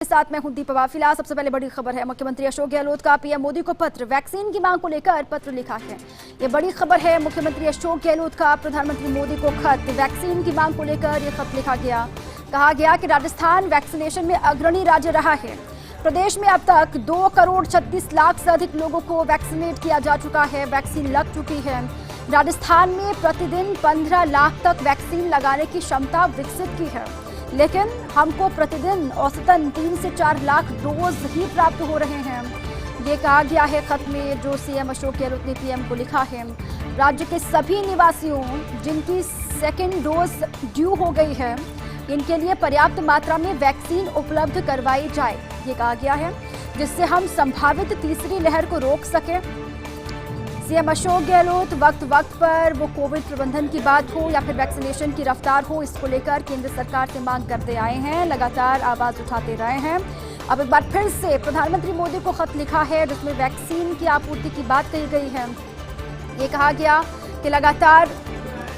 साथ मैं हूं दीपा। फिलहाल सबसे पहले बड़ी खबर है, मुख्यमंत्री अशोक गहलोत का पीएम मोदी को पत्र, वैक्सीन की मांग को लेकर पत्र लिखा है। ये बड़ी खबर है, मुख्यमंत्री अशोक गहलोत का प्रधानमंत्री मोदी को खत, वैक्सीन की मांग को लेकर ये खत लिखा गया। कहा गया कि राजस्थान वैक्सीनेशन में अग्रणी राज्य रहा है। प्रदेश में अब तक 2,36,00,000 से अधिक लोगों को वैक्सीनेट किया जा चुका है, वैक्सीन लग चुकी है। राजस्थान में प्रतिदिन 15 लाख तक वैक्सीन लगाने की क्षमता विकसित की है, लेकिन हमको प्रतिदिन औसतन 3 से 4 लाख डोज ही प्राप्त हो रहे हैं। ये कहा गया है खत में जो सीएम अशोक गहलोत ने पीएम को लिखा है। राज्य के सभी निवासियों जिनकी सेकेंड डोज ड्यू हो गई है, इनके लिए पर्याप्त मात्रा में वैक्सीन उपलब्ध करवाई जाए, ये कहा गया है, जिससे हम संभावित तीसरी लहर को रोक सकें। सीएम अशोक गहलोत वक्त पर वो कोविड प्रबंधन की बात हो या फिर वैक्सीनेशन की रफ्तार हो, इसको लेकर केंद्र सरकार से मांग करते आए हैं, लगातार आवाज उठाते रहे हैं। अब एक बार फिर से प्रधानमंत्री मोदी को खत लिखा है जिसमें वैक्सीन की आपूर्ति की बात कही गई है। ये कहा गया कि लगातार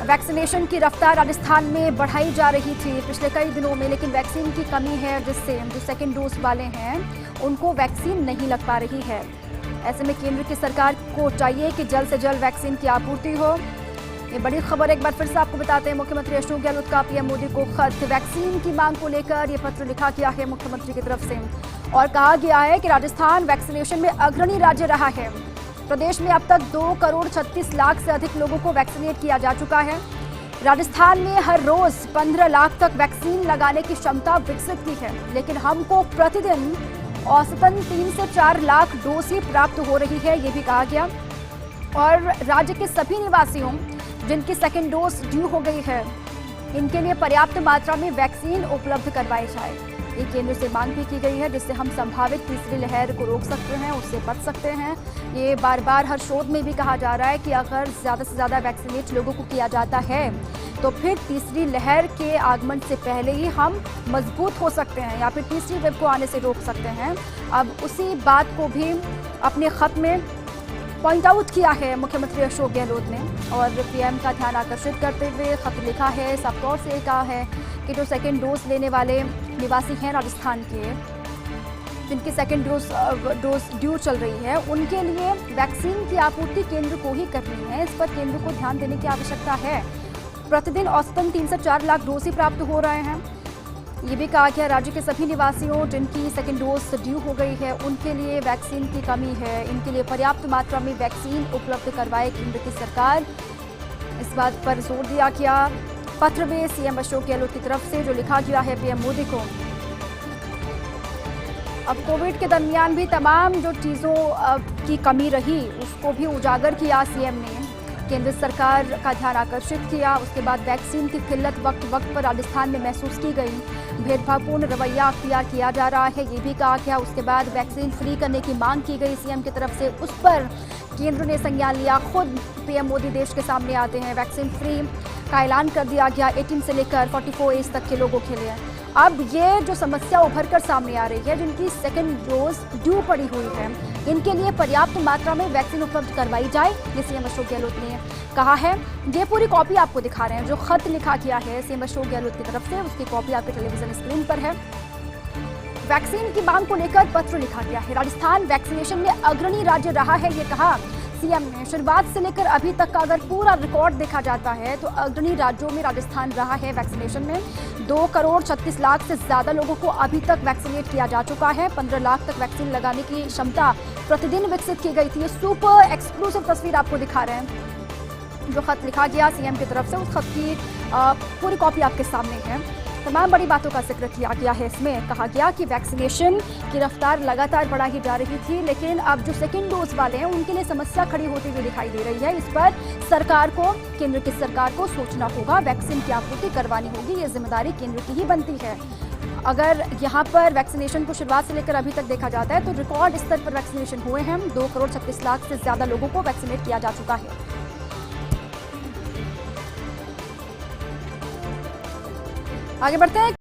वैक्सीनेशन की रफ्तार राजस्थान में बढ़ाई जा रही थी पिछले कई दिनों में, लेकिन वैक्सीन की कमी है, जिससे जो सेकेंड डोज वाले हैं उनको वैक्सीन नहीं लग पा रही है। ऐसे में केंद्र की सरकार को चाहिए कि जल्द से जल्द वैक्सीन की आपूर्ति हो। ये बड़ी खबर एक बार फिर से आपको बताते हैं, मुख्यमंत्री अशोक गहलोत का पीएम मोदी को खत, वैक्सीन की मांग को लेकर ये पत्र लिखा गया है मुख्यमंत्री की तरफ से, और कहा गया है कि राजस्थान वैक्सीनेशन में अग्रणी राज्य रहा है। प्रदेश में अब तक 2,36,00,000 से अधिक लोगों को वैक्सीनेट किया जा चुका है। राजस्थान में हर रोज 15 लाख तक वैक्सीन लगाने की क्षमता विकसित की है, लेकिन हमको प्रतिदिन औसतन 3 से 4 लाख डोज ही प्राप्त हो रही है, ये भी कहा गया। और राज्य के सभी निवासियों जिनकी सेकेंड डोज ड्यू हो गई है, इनके लिए पर्याप्त मात्रा में वैक्सीन उपलब्ध करवाई जाए, ये केंद्र से मांग भी की गई है, जिससे हम संभावित तीसरी लहर को रोक सकते हैं, उससे बच सकते हैं। ये बार बार हर शोध में भी कहा जा रहा है कि अगर ज़्यादा से ज़्यादा वैक्सीनेट लोगों को किया जाता है तो फिर तीसरी लहर के आगमन से पहले ही हम मजबूत हो सकते हैं या फिर तीसरी वेव को आने से रोक सकते हैं। अब उसी बात को भी अपने खत में पॉइंट आउट किया है मुख्यमंत्री अशोक गहलोत ने, और पीएम का ध्यान आकर्षित करते हुए खत लिखा है। साफ तौर से कहा है कि जो सेकेंड डोज लेने वाले निवासी हैं राजस्थान के, जिनकी सेकेंड डोज ड्यू चल रही है, उनके लिए वैक्सीन की आपूर्ति केंद्र को ही करनी है। इस पर केंद्र को ध्यान देने की आवश्यकता है। प्रतिदिन औसतन 3 से 4 लाख डोज ही प्राप्त हो रहे हैं। ये भी कहा गया राज्य के सभी निवासियों जिनकी सेकेंड डोज ड्यू हो गई है, उनके लिए वैक्सीन की कमी है, इनके लिए पर्याप्त मात्रा में वैक्सीन उपलब्ध करवाए केंद्र की सरकार, इस बात पर जोर दिया गया पत्र में सीएम अशोक गहलोत की तरफ से जो लिखा गया है पीएम मोदी को। अब कोविड के दरमियान भी तमाम जो चीज़ों की कमी रही उसको भी उजागर किया सीएम ने, केंद्र सरकार का ध्यान आकर्षित किया। उसके बाद वैक्सीन की किल्लत वक्त पर राजस्थान में महसूस की गई, भेदभावपूर्ण रवैया अख्तियार किया जा रहा है, ये भी कहा गया। उसके बाद वैक्सीन फ्री करने की मांग की गई सीएम की तरफ से, उस पर केंद्र ने संज्ञान लिया। खुद पीएम मोदी देश के सामने आते हैं, वैक्सीन फ्री का ऐलान कर दिया गया 18 से लेकर 44 एज तक के लोगों के लिए। अब ये जो समस्या उभर कर सामने आ रही है, जिनकी सेकेंड डोज ड्यू पड़ी हुई है, इनके लिए पर्याप्त मात्रा में वैक्सीन उपलब्ध करवाई जाए, ये सीएम अशोक गहलोत ने कहा है। ये पूरी कॉपी आपको दिखा रहे हैं, जो खत लिखा गया है सीएम अशोक गहलोत की तरफ से, उसकी कॉपी आपके टेलीविजन स्क्रीन पर है। वैक्सीन की मांग को लेकर पत्र लिखा गया है। राजस्थान वैक्सीनेशन में अग्रणी राज्य रहा है, ये कहा सीएम ने। शुरुआत से लेकर अभी तक का अगर पूरा रिकॉर्ड देखा जाता है तो अग्रणी राज्यों में राजस्थान रहा है वैक्सीनेशन में। 2,36,00,000 से ज्यादा लोगों को अभी तक वैक्सीनेट किया जा चुका है। 15 लाख तक वैक्सीन लगाने की क्षमता प्रतिदिन विकसित की गई थी। ये सुपर एक्सक्लूसिव तस्वीर आपको दिखा रहे हैं, जो खत लिखा गया सीएम की तरफ से, उस खत की पूरी कॉपी आपके सामने है। तमाम बड़ी बातों का जिक्र किया गया है इसमें। कहा गया कि वैक्सीनेशन की रफ्तार लगातार बढ़ाई जा रही थी, लेकिन अब जो सेकेंड डोज वाले हैं उनके लिए समस्या खड़ी होती हुई दिखाई दे रही है। इस पर सरकार को, केंद्र की सरकार को सोचना होगा, वैक्सीन की आपूर्ति करवानी होगी, ये जिम्मेदारी केंद्र की ही बनती है। अगर यहाँ पर वैक्सीनेशन को शुरुआत से लेकर अभी तक देखा जाता है तो रिकॉर्ड स्तर पर वैक्सीनेशन हुए हैं। 2,36,00,000 से ज्यादा लोगों को वैक्सीनेट किया जा चुका है। आगे बढ़ते हैं।